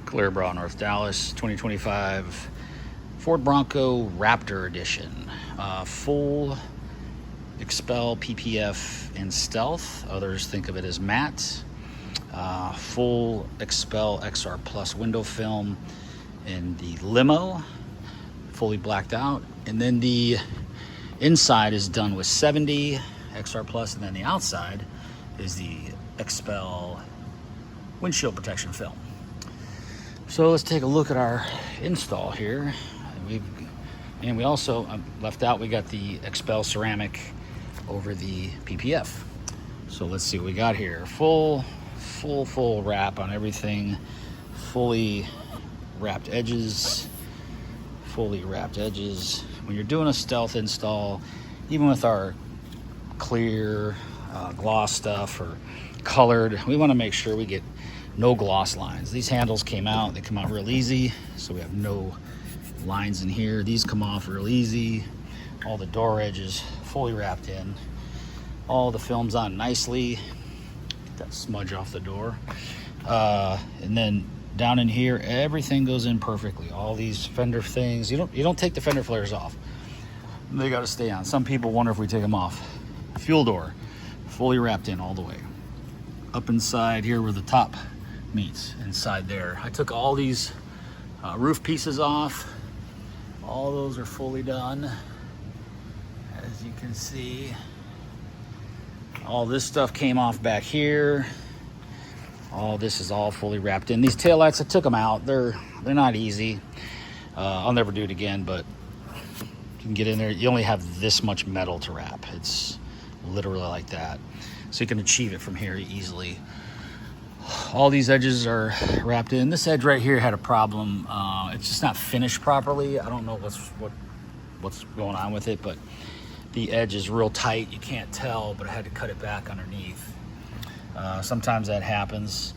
Clearbrough, North Dallas, 2025 Ford Bronco Raptor Edition. Full Xpel PPF in stealth. Others think of it as matte. Full Xpel XRPLUS window film in the limo, fully blacked out. And then the inside is done with 70 XRPLUS, and then the outside is the Xpel windshield protection film. So let's take a look at our install here. We also left out, we got the Xpel ceramic over the PPF. So let's see what we got here. Full wrap on everything. Fully wrapped edges. Fully wrapped edges. When you're doing a stealth install, even with our clear gloss stuff or colored, we want to make sure we get no gloss lines. These handles came out, they come out real easy, so we have no lines in here. These come off real easy. All the door edges fully wrapped in. All the films on nicely. Get that smudge off the door. And then down in here, everything goes in perfectly. All these fender things, you don't take the fender flares off. They got to stay on. Some people wonder if we take them off. Fuel door, fully wrapped in all the way. Up inside here where the top meets, inside there. I took all these roof pieces off. All those are fully done. As you can see, all this stuff came off back here. All this is all fully wrapped in. These taillights, I took them out. They're not easy. I'll never do it again, but you can get in there. You only have this much metal to wrap. It's literally like that. So you can achieve it from here easily. All these edges are wrapped in. This edge right here had a problem. It's just not finished properly. I don't know what's going on with it, but the edge is real tight. You can't tell, but I had to cut it back underneath. Sometimes that happens.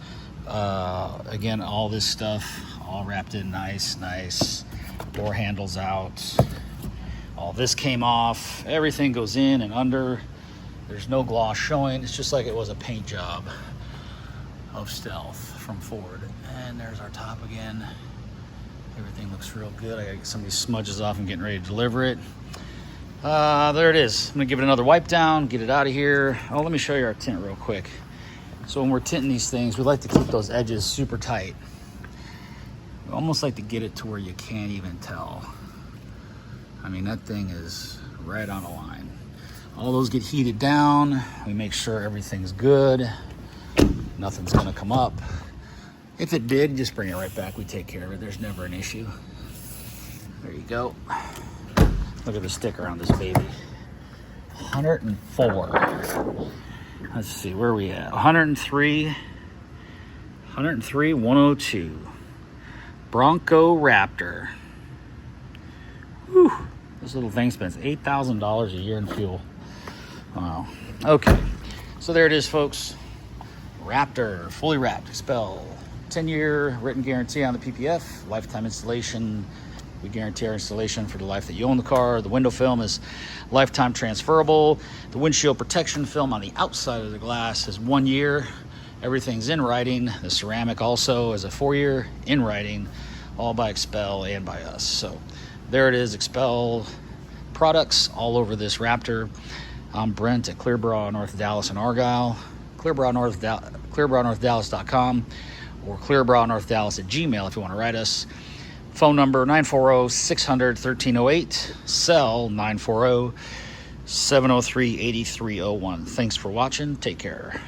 Again, all this stuff all wrapped in nice. Door handles out. All this came off. Everything goes in and under. There's no gloss showing. It's just like it was a paint job of stealth from Ford. And there's our top again. Everything looks real good. I gotta get some of these smudges off and getting ready to deliver it. There it is. I'm gonna give it another wipe down, get it out of here. Oh, let me show you our tint real quick. So when we're tinting these things, we like to keep those edges super tight. We almost like to get it to where you can't even tell. I mean, that thing is right on the line. All those get heated down. We make sure everything's good. Nothing's gonna come up. If it did, just bring it right back. We take care of it. There's never an issue. There you go. Look at the sticker on this baby. 104. Let's see, where are we at? 103, 102. Bronco Raptor. Whew. This little thing spends $8,000 a year in fuel. Wow. Okay, so there it is, folks. Raptor, fully wrapped, Xpel. 10-year written guarantee on the PPF, lifetime installation. We guarantee our installation for the life that you own the car. The window film is lifetime transferable. The windshield protection film on the outside of the glass is 1 year. Everything's in writing. The ceramic also is a 4-year in writing, all by Xpel and by us. So there it is, Xpel products all over this Raptor. I'm Brent at Clearbrough, North Dallas and Argyle. clearbroughnnorthdallas.com or clearbrownnorthdallas@gmail if you want to write us. Phone number 940-600-1308. Cell 940-703-8301. Thanks for watching. Take care.